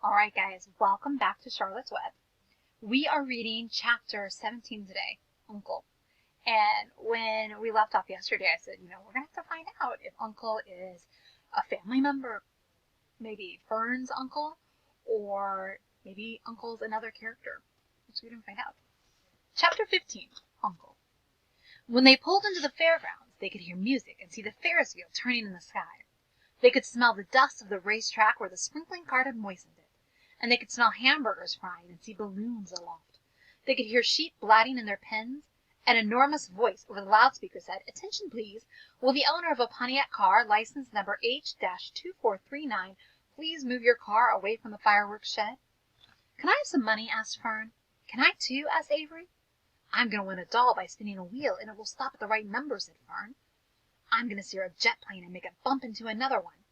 Alright guys, welcome back to Charlotte's Web. We are reading chapter 17 today, Uncle. And when we left off yesterday, I said, we're going to have to find out if Uncle is a family member, maybe Fern's uncle, or maybe Uncle's another character. So we're going to find out. Chapter 15, Uncle. When they pulled into the fairgrounds, they could hear music and see the Ferris wheel turning in the sky. They could smell the dust of the racetrack where the sprinkling cart had moistened it. And they could smell hamburgers frying and see balloons aloft. They could hear sheep blatting in their pens. An enormous voice over the loudspeaker said, "Attention, please. Will the owner of a Pontiac car, license number H-2439, please move your car away from the fireworks shed?" "Can I have some money?" asked Fern. "Can I too?" asked Avery. "I'm going to win a doll by spinning a wheel, and it will stop at the right number," said Fern. "I'm going to steer a jet plane and make it bump into another one."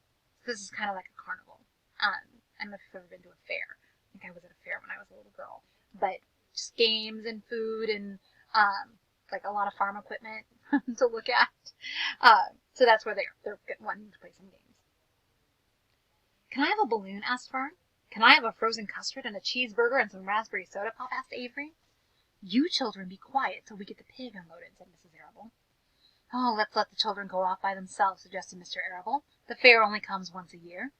So this is kind of like a carnival. I don't know if you've ever been to a fair. I think I was at a fair when I was a little girl. But just games and food and like a lot of farm equipment to look at. So that's where they are. They're wanting to play some games. "Can I have a balloon?" asked Fern. "Can I have a frozen custard and a cheeseburger and some raspberry soda pop?" asked Avery. "You children be quiet till we get the pig unloaded," said Mrs. Arable. "Oh, let's let the children go off by themselves," suggested Mr. Arable. "The fair only comes once a year."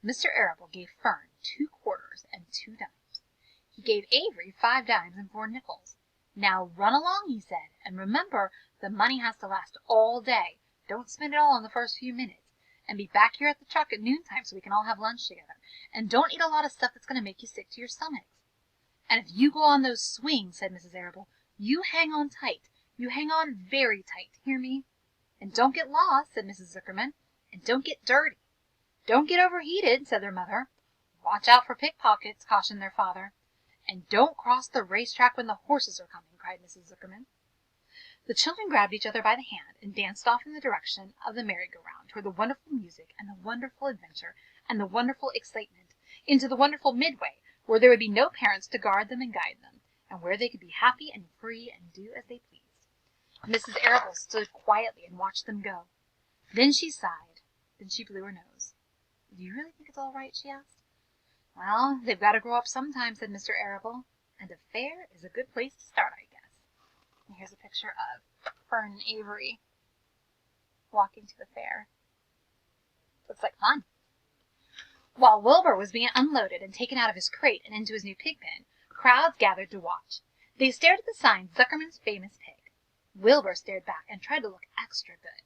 Mr. Arable gave Fern 2 quarters and 2 dimes. He gave Avery 5 dimes and 4 nickels. "Now run along," he said, "and remember the money has to last all day. Don't spend it all in the first few minutes. And be back here at the truck at noontime so we can all have lunch together. And don't eat a lot of stuff that's going to make you sick to your stomachs." "And if you go on those swings," said Mrs. Arable, "you hang on tight. You hang on very tight. Hear me?" "And don't get lost," said Mrs. Zuckerman. "And don't get dirty." "Don't get overheated," said their mother. "Watch out for pickpockets," cautioned their father. "And don't cross the racetrack when the horses are coming," cried Mrs. Zuckerman. The children grabbed each other by the hand and danced off in the direction of the merry-go-round, toward the wonderful music and the wonderful adventure and the wonderful excitement, into the wonderful midway, where there would be no parents to guard them and guide them, and where they could be happy and free and do as they pleased. Mrs. Arable stood quietly and watched them go. Then she sighed. Then she blew her nose. "Do you really think it's all right?" she asked. "Well, they've got to grow up sometime," said Mr. Arable, "and a fair is a good place to start, I guess." And here's a picture of Fern and Avery walking to the fair. Looks like fun. While Wilbur was being unloaded and taken out of his crate and into his new pig pen, crowds gathered to watch. They stared at the sign, "Zuckerman's Famous Pig." Wilbur stared back and tried to look extra good.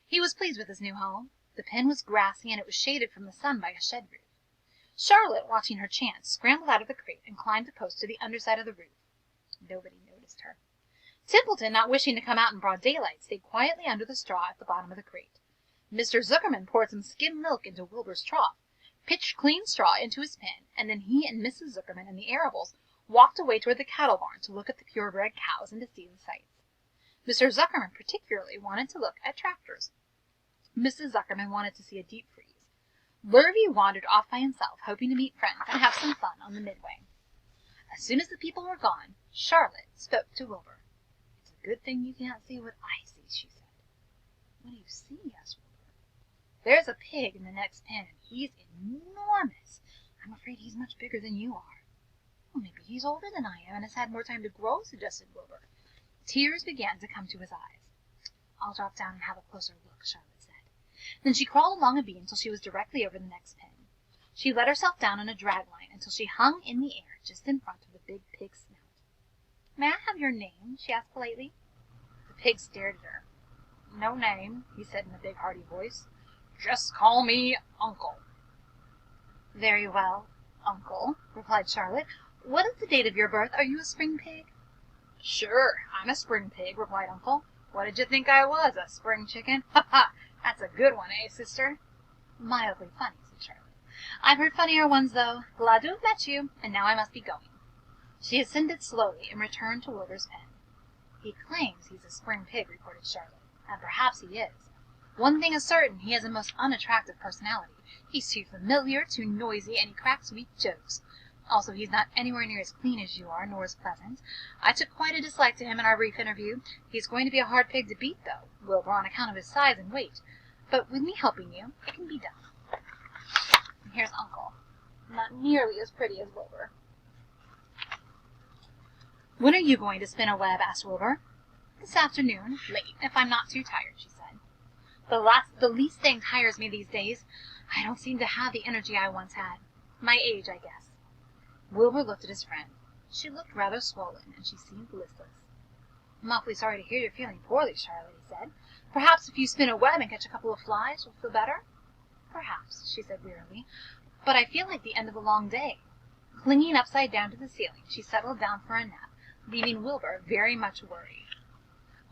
He was pleased with his new home. The pen was grassy, and it was shaded from the sun by a shed roof. Charlotte, watching her chance, scrambled out of the crate and climbed a post to the underside of the roof. Nobody noticed her. Templeton, not wishing to come out in broad daylight, stayed quietly under the straw at the bottom of the crate. Mr. Zuckerman poured some skim milk into Wilbur's trough, pitched clean straw into his pen, and then he and Mrs. Zuckerman and the Arables walked away toward the cattle barn to look at the purebred cows and to see the sights. Mr. Zuckerman particularly wanted to look at tractors. Mrs. Zuckerman wanted to see a deep freeze. Lurvy wandered off by himself, hoping to meet friends and have some fun on the midway. As soon as the people were gone, Charlotte spoke to Wilbur. "It's a good thing you can't see what I see," she said. "What do you see?" asked Wilbur. "There's a pig in the next pen, and he's enormous. I'm afraid he's much bigger than you are." "Well, maybe he's older than I am and has had more time to grow," suggested Wilbur. Tears began to come to his eyes. "I'll drop down and have a closer look," Charlotte said. Then she crawled along a beam until she was directly over the next pen. She let herself down on a drag line until she hung in the air just in front of the big pig's snout. "May I have your name?" she asked politely. The pig stared at her. "No name," he said in a big hearty voice. "Just call me Uncle." "Very well, Uncle," replied Charlotte. "What is the date of your birth? Are you a spring pig?" "Sure, I'm a spring pig," replied Uncle. "What did you think I was, a spring chicken? Ha ha! That's a good one, eh, sister?" "Mildly funny," said Charlotte. "I've heard funnier ones, though. Glad to have met you, and now I must be going." She ascended slowly and returned to Wilbur's pen. "He claims he's a spring pig," reported Charlotte, "and perhaps he is. One thing is certain, he has a most unattractive personality. He's too familiar, too noisy, and he cracks weak jokes. Also, he's not anywhere near as clean as you are, nor as pleasant. I took quite a dislike to him in our brief interview. He's going to be a hard pig to beat, though, Wilbur, on account of his size and weight. But with me helping you, it can be done. And here's Uncle." not nearly as pretty as Wilbur. "When are you going to spin a web?" asked Wilbur. "This afternoon, late, if I'm not too tired," she said. "The least thing tires me these days. I don't seem to have the energy I once had. My age, I guess." Wilbur looked at his friend. She looked rather swollen, and she seemed listless. "I'm awfully sorry to hear you're feeling poorly, Charlotte," he said. "Perhaps if you spin a web and catch a couple of flies, you'll feel better?" "Perhaps," she said wearily, "but I feel like the end of a long day." Clinging upside down to the ceiling, she settled down for a nap, leaving Wilbur very much worried.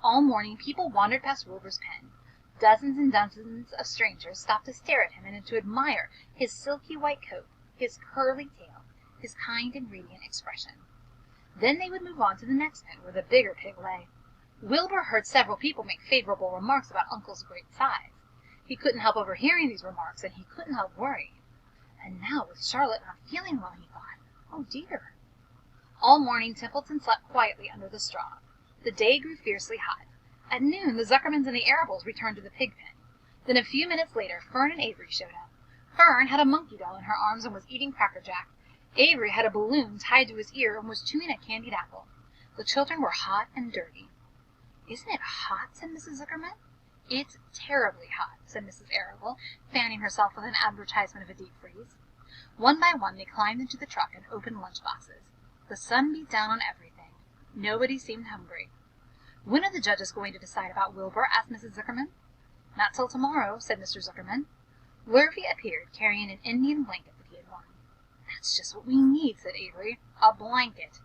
All morning people wandered past Wilbur's pen. Dozens and dozens of strangers stopped to stare at him and to admire his silky white coat, his curly tail, his kind and radiant expression. Then they would move on to the next pen, where the bigger pig lay. Wilbur heard several people make favorable remarks about Uncle's great size. He couldn't help overhearing these remarks, and he couldn't help worrying. And now, with Charlotte not feeling well, he thought, oh dear. All morning Templeton slept quietly under the straw. The day grew fiercely hot. At noon the Zuckermans and the Arables returned to the pig pen. Then a few minutes later Fern and Avery showed up. Fern had a monkey doll in her arms and was eating Cracker Jack. Avery had a balloon tied to his ear and was chewing a candied apple. The children were hot and dirty. "Isn't it hot?" said Mrs. Zuckerman. "It's terribly hot," said Mrs. Arable, fanning herself with an advertisement of a deep freeze. One by one they climbed into the truck and opened lunch boxes. The sun beat down on everything. Nobody seemed hungry. "When are the judges going to decide about Wilbur?" asked Mrs. Zuckerman. "Not till tomorrow," said Mr. Zuckerman. Lurvy appeared, carrying an Indian blanket that he had won. "That's just what we need," said Avery. "A blanket."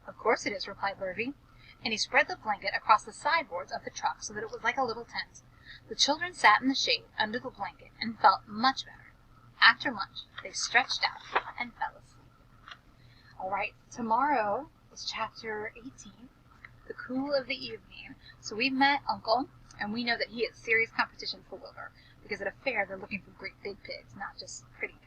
"Of course it is," replied Lurvy. And he spread the blanket across the sideboards of the truck so that it was like a little tent. The children sat in the shade under the blanket and felt much better. After lunch they stretched out and fell asleep. All right, tomorrow is chapter 18, The Cool of the Evening. So we've met Uncle, and we know that he is serious competition for Wilbur, because at a fair they're looking for great big pigs, not just pretty pigs.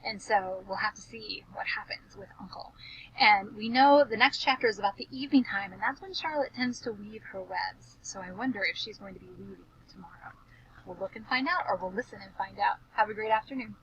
And so we'll have to see what happens with Uncle. And we know the next chapter is about the evening time, and that's when Charlotte tends to weave her webs. So I wonder if she's going to be weaving tomorrow. We'll look and find out, or we'll listen and find out. Have a great afternoon.